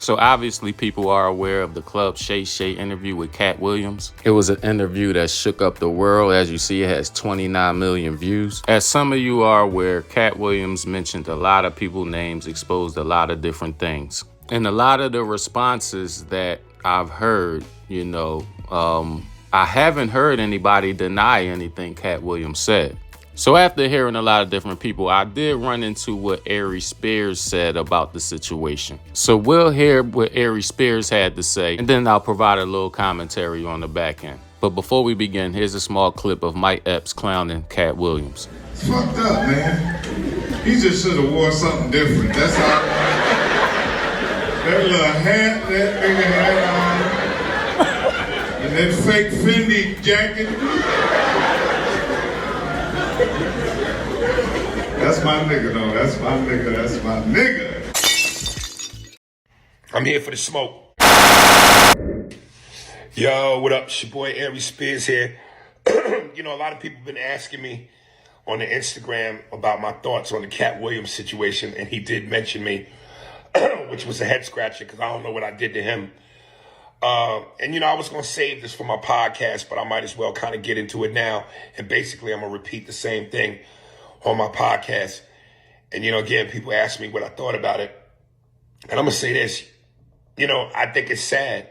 So obviously people are aware of the Club Shay Shay interview with Katt Williams. It was an interview that shook up the world. As you see, it has 29 million views. As some of you are aware, Katt Williams mentioned a lot of people's names, exposed a lot of different things. And a lot of the responses that I've heard, I haven't heard anybody deny anything Katt Williams said. So after hearing a lot of different people, I did run into what Aries Spears said about the situation. So we'll hear what Aries Spears had to say, and then I'll provide a little commentary on the back end. But before we begin, here's a small clip of Mike Epps clowning Katt Williams. It's fucked up, man. He just should have wore something different. That's all. That little hat, that big hat on, and that fake Fendi jacket. That's my nigga, though. That's my nigga. That's my nigga. I'm here for the smoke. Yo, what up? It's your boy Aries Spears here. A lot of people have been asking me on the Instagram about my thoughts on the Katt Williams situation, and he did mention me, which was a head scratcher because I don't know what I did to him. I was going to save this for my podcast, but I might as well kind of get into it now. And basically, I'm going to repeat the same thing on my podcast. And, again, people ask me what I thought about it. And I'm going to say this, I think it's sad.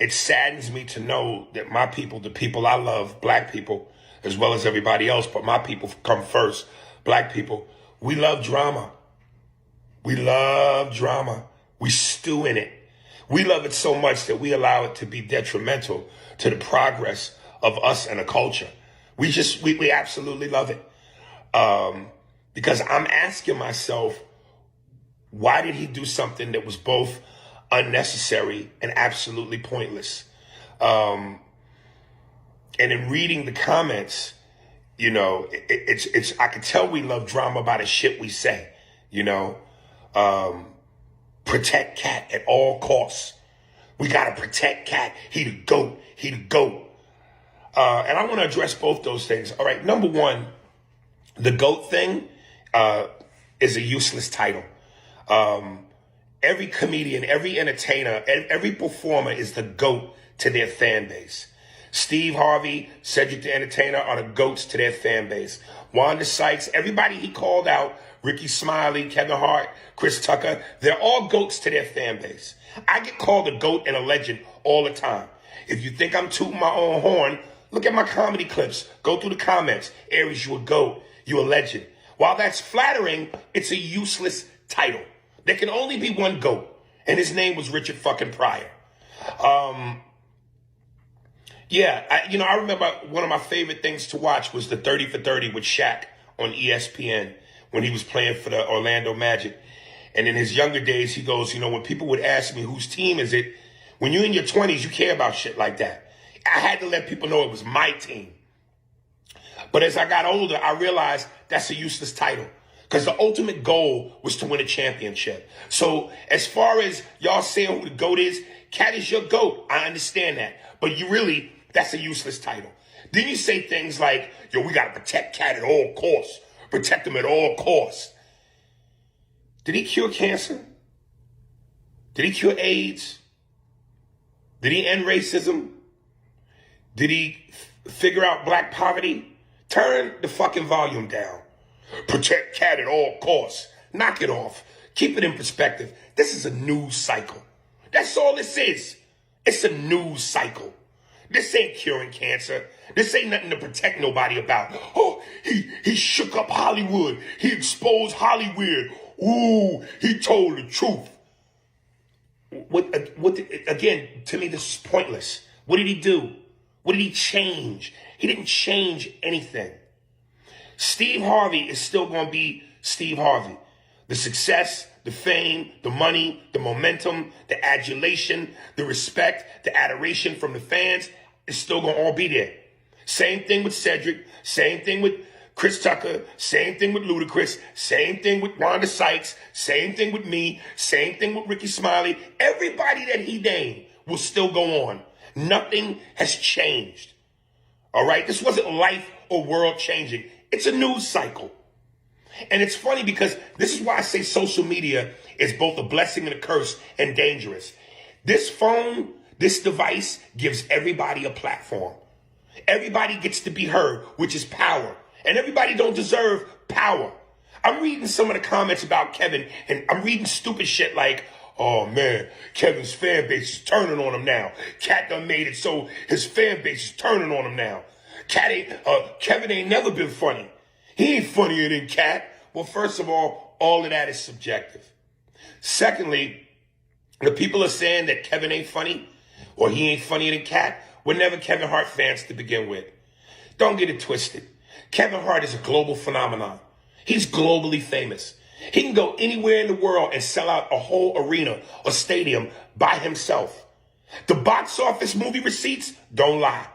It saddens me to know that my people, the people I love, black people, as well as everybody else, but my people come first, black people, we love drama. We love drama. We stew in it. We love it so much that we allow it to be detrimental to the progress of us and a culture. We absolutely love it. Because I'm asking myself, why did he do something that was both unnecessary and absolutely pointless? And in reading the comments, I could tell we love drama by the shit we say, protect Katt at all costs. We gotta protect Katt. He the GOAT. He the GOAT. And I want to address both those things. All right, number one, the GOAT thing is a useless title. Every comedian, every entertainer, every performer is the GOAT to their fan base. Steve Harvey, Cedric the Entertainer are the GOATs to their fan base. Wanda Sykes, everybody he called out, Ricky Smiley, Kevin Hart, Chris Tucker, they're all GOATs to their fan base. I get called a GOAT and a legend all the time. If you think I'm tooting my own horn, look at my comedy clips. Go through the comments. Aries, you a GOAT. You a legend. While that's flattering, it's a useless title. There can only be one GOAT, and his name was Richard fucking Pryor. I remember one of my favorite things to watch was the 30 for 30 with Shaq on ESPN when he was playing for the Orlando Magic. And in his younger days, he goes, when people would ask me, whose team is it? When you're in your 20s, you care about shit like that. I had to let people know it was my team. But as I got older, I realized that's a useless title because the ultimate goal was to win a championship. So as far as y'all saying who the GOAT is, Katt is your GOAT. I understand that. But that's a useless title. Then you say things like, we got to protect Katt at all costs. Protect him at all costs. Did he cure cancer? Did he cure AIDS? Did he end racism? Did he figure out black poverty? Turn the fucking volume down. Protect Katt at all costs. Knock it off. Keep it in perspective. This is a news cycle. That's all this is. It's a news cycle. This ain't curing cancer. This ain't nothing to protect nobody about. Oh, he shook up Hollywood. He exposed Hollywood. Ooh, he told the truth. Again, to me, this is pointless. What did he do? What did he change? He didn't change anything. Steve Harvey is still going to be Steve Harvey. The success, the fame, the money, the momentum, the adulation, the respect, the adoration from the fans is still going to all be there. Same thing with Cedric. Same thing with Chris Tucker. Same thing with Ludacris. Same thing with Wanda Sykes. Same thing with me. Same thing with Ricky Smiley. Everybody that he named will still go on. Nothing has changed. All right? This wasn't life or world changing. It's a news cycle. And it's funny because this is why I say social media is both a blessing and a curse and dangerous. This phone, this device gives everybody a platform. Everybody gets to be heard, which is power. And everybody don't deserve power. I'm reading some of the comments about Kevin, and I'm reading stupid shit like, oh man, Kevin's fan base is turning on him now. Katt done made it so his fan base is turning on him now. Kevin ain't never been funny. He ain't funnier than Katt. Well, first of all of that is subjective. Secondly, the people are saying that Kevin ain't funny or he ain't funnier than Katt were never Kevin Hart fans to begin with. Don't get it twisted. Kevin Hart is a global phenomenon. He's globally famous. He can go anywhere in the world and sell out a whole arena or stadium by himself. The box office movie receipts don't lie.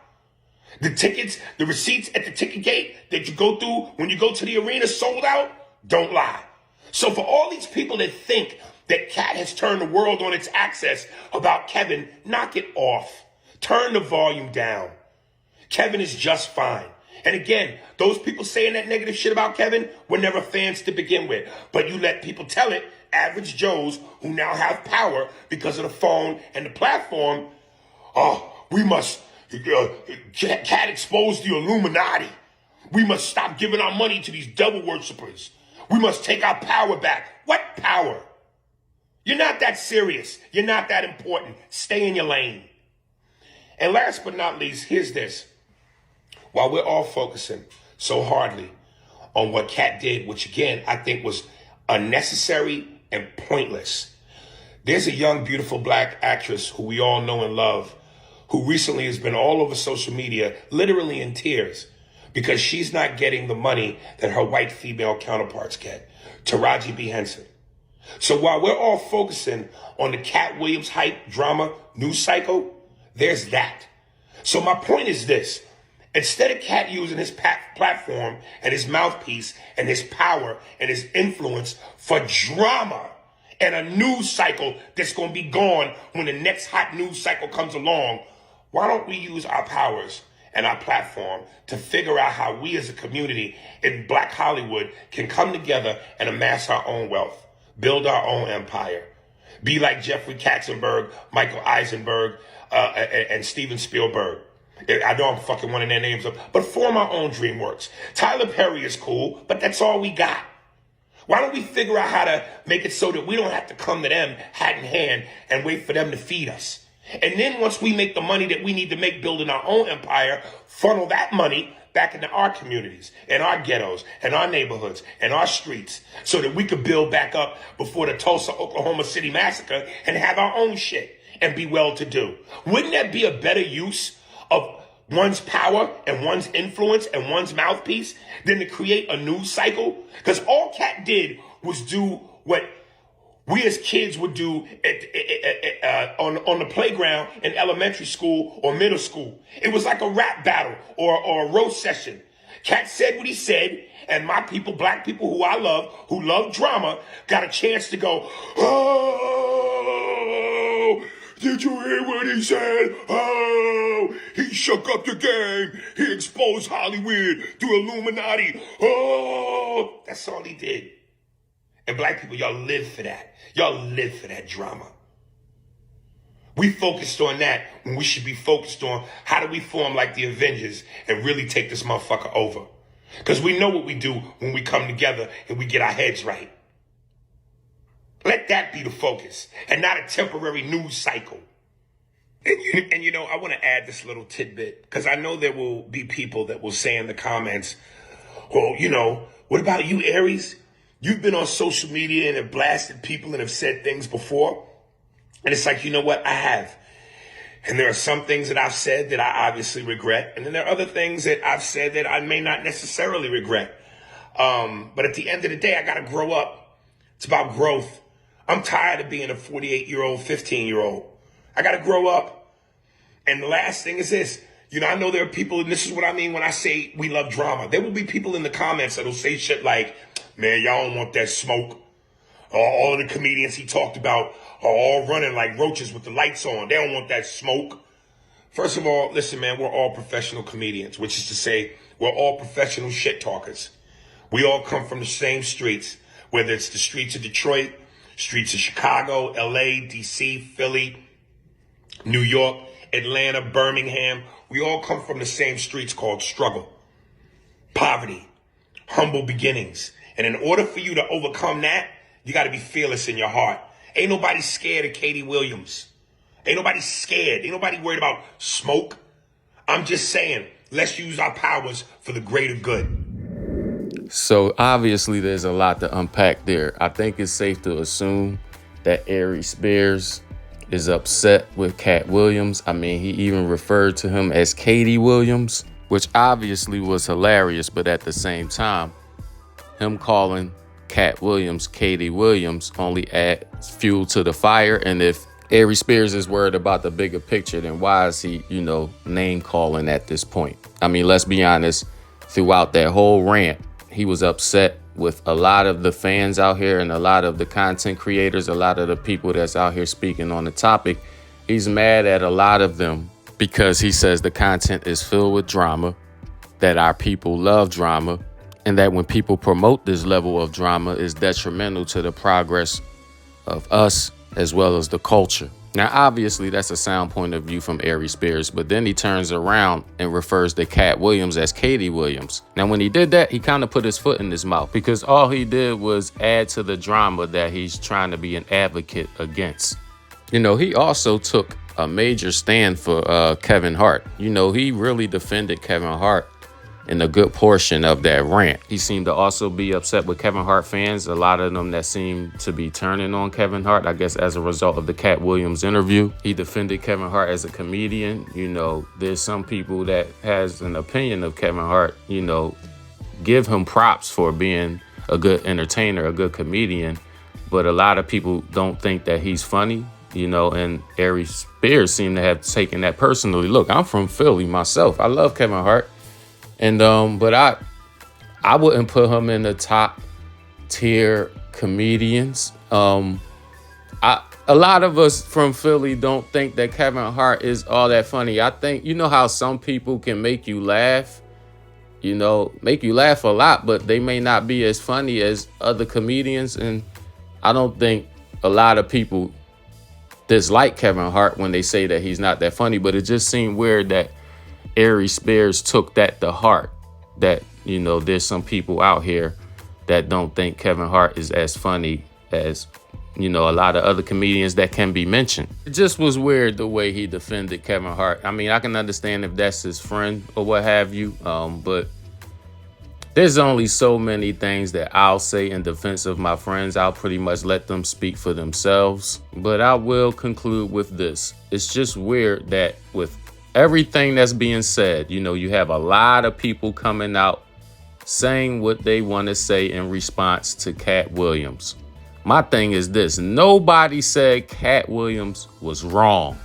The tickets, the receipts at the ticket gate that you go through when you go to the arena sold out, don't lie. So for all these people that think that Katt has turned the world on its axis about Kevin, knock it off. Turn the volume down. Kevin is just fine. And again, those people saying that negative shit about Kevin were never fans to begin with. But you let people tell it, average Joes who now have power because of the phone and the platform, we must, Katt exposed the Illuminati. We must stop giving our money to these devil worshippers. We must take our power back. What power? You're not that serious. You're not that important. Stay in your lane. And last but not least, here's this. While we're all focusing so hardly on what Katt did, which again, I think was unnecessary and pointless, there's a young, beautiful black actress who we all know and love, who recently has been all over social media, literally in tears, because she's not getting the money that her white female counterparts get. Taraji B. Henson. So while we're all focusing on the Katt Williams hype drama news cycle, there's that. So my point is this. Instead of Katt using his platform and his mouthpiece and his power and his influence for drama and a news cycle that's going to be gone when the next hot news cycle comes along, why don't we use our powers and our platform to figure out how we as a community in Black Hollywood can come together and amass our own wealth, build our own empire, be like Jeffrey Katzenberg, Michael Eisenberg, and Steven Spielberg. I know I'm fucking one of their names up, but form our own DreamWorks. Tyler Perry is cool, but that's all we got. Why don't we figure out how to make it so that we don't have to come to them hat in hand and wait for them to feed us? And then once we make the money that we need to make building our own empire, funnel that money back into our communities and our ghettos and our neighborhoods and our streets so that we could build back up before the Tulsa, Oklahoma City massacre and have our own shit and be well-to-do. Wouldn't that be a better use of one's power and one's influence and one's mouthpiece than to create a news cycle? Because all Katt did was do what we as kids would do on the playground in elementary school or middle school. It was like a rap battle or a roast session. Katt said what he said, and my people, black people who I love, who love drama, got a chance to go, oh, did you hear what he said? Oh, he shook up the game. He exposed Hollywood to Illuminati. Oh, that's all he did. And black people, y'all live for that. Y'all live for that drama. We focused on that when we should be focused on how do we form like the Avengers and really take this motherfucker over. Because we know what we do when we come together and we get our heads right. Let that be the focus and not a temporary news cycle. And you know, I want to add this little tidbit because I know there will be people that will say in the comments, well, you know, what about you, Aries? You've been on social media and have blasted people and have said things before. And it's like, you know what? I have. And there are some things that I've said that I obviously regret. And then there are other things that I've said that I may not necessarily regret. But at the end of the day, I got to grow up. It's about growth. I'm tired of being a 48-year-old, 15-year-old. I got to grow up. And the last thing is this. You know, I know there are people, and this is what I mean when I say we love drama. There will be people in the comments that'll say shit like, man, y'all don't want that smoke. All of the comedians he talked about are all running like roaches with the lights on. They don't want that smoke. First of all, listen, man, we're all professional comedians, which is to say we're all professional shit talkers. We all come from the same streets, whether it's the streets of Detroit, streets of Chicago, LA, DC, Philly, New York, Atlanta, Birmingham. We all come from the same streets called struggle, poverty, humble beginnings. And in order for you to overcome that, you got to be fearless in your heart. Ain't nobody scared of Katt Williams. Ain't nobody scared. Ain't nobody worried about smoke. I'm just saying, let's use our powers for the greater good. So obviously there's a lot to unpack there. I think it's safe to assume that Aries Spears is upset with Katt Williams. I mean, he even referred to him as Katt Williams, which obviously was hilarious, but at the same time, him calling Katt Williams Katt Williams only adds fuel to the fire. And if Aries Spears is worried about the bigger picture, then why is he, name calling at this point? I mean, let's be honest, throughout that whole rant, he was upset with a lot of the fans out here and a lot of the content creators, a lot of the people that's out here speaking on the topic. He's mad at a lot of them because he says the content is filled with drama, that our people love drama, and that when people promote this level of drama is detrimental to the progress of us as well as the culture. Now, obviously, that's a sound point of view from Aries Spears, but then he turns around and refers to Katt Williams as Katt Williams. Now, when he did that, he kind of put his foot in his mouth because all he did was add to the drama that he's trying to be an advocate against. He also took a major stand for Kevin Hart. He really defended Kevin Hart in a good portion of that rant. He seemed to also be upset with Kevin Hart fans, a lot of them that seem to be turning on Kevin Hart, I guess as a result of the Katt Williams interview. He defended Kevin Hart as a comedian. There's some people that has an opinion of Kevin Hart, give him props for being a good entertainer, a good comedian, but a lot of people don't think that he's funny, and Aries Spears seemed to have taken that personally. Look, I'm from Philly myself. I love Kevin Hart. And but I wouldn't put him in the top tier comedians. A lot of us from Philly don't think that Kevin Hart is all that funny. I think how some people can make you laugh, make you laugh a lot, but they may not be as funny as other comedians. And I don't think a lot of people dislike Kevin Hart when they say that he's not that funny, but it just seemed weird that Aries Spears took that to heart, that, there's some people out here that don't think Kevin Hart is as funny as, a lot of other comedians that can be mentioned. It just was weird the way he defended Kevin Hart. I mean, I can understand if that's his friend or what have you, but there's only so many things that I'll say in defense of my friends. I'll pretty much let them speak for themselves. But I will conclude with this. It's just weird that with everything that's being said, you have a lot of people coming out saying what they want to say in response to Katt Williams. My thing is this: nobody said Katt Williams was wrong.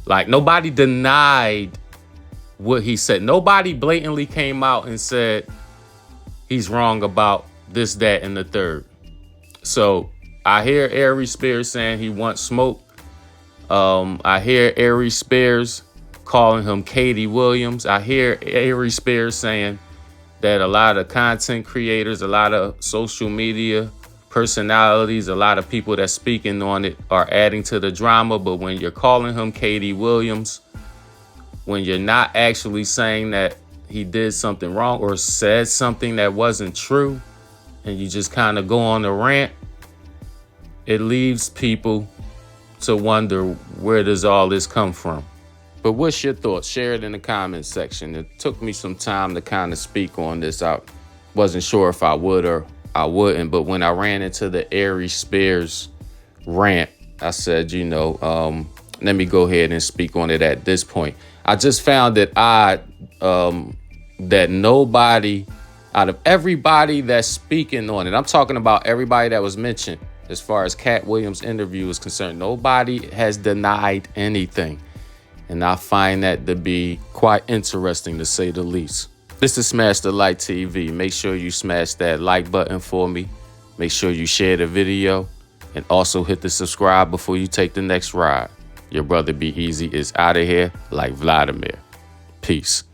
Like, nobody denied what he said. Nobody blatantly came out and said he's wrong about this, that, and the third. So I hear Aries Spears saying he wants smoke. I hear Aries Spears calling him Katt Williams. I hear Aries Spears saying that a lot of content creators, a lot of social media personalities, a lot of people that's speaking on it are adding to the drama. But when you're calling him Katt Williams, when you're not actually saying that he did something wrong or said something that wasn't true, and you just kind of go on a rant, it leaves people to wonder, where does all this come from? But what's your thoughts? Share it in the comments section. It took me some time to kind of speak on this. I wasn't sure if I would or I wouldn't, but when I ran into the Aries Spears rant, I said, let me go ahead and speak on it at this point. I just found it odd that nobody, out of everybody that's speaking on it, I'm talking about everybody that was mentioned as far as Katt Williams' interview is concerned, nobody has denied anything. And I find that to be quite interesting, to say the least. This is SmashDaLikeTV. Make sure you smash that like button for me. Make sure you share the video. And also hit the subscribe before you take the next ride. Your brother Be Easy is out of here like Vladimir. Peace.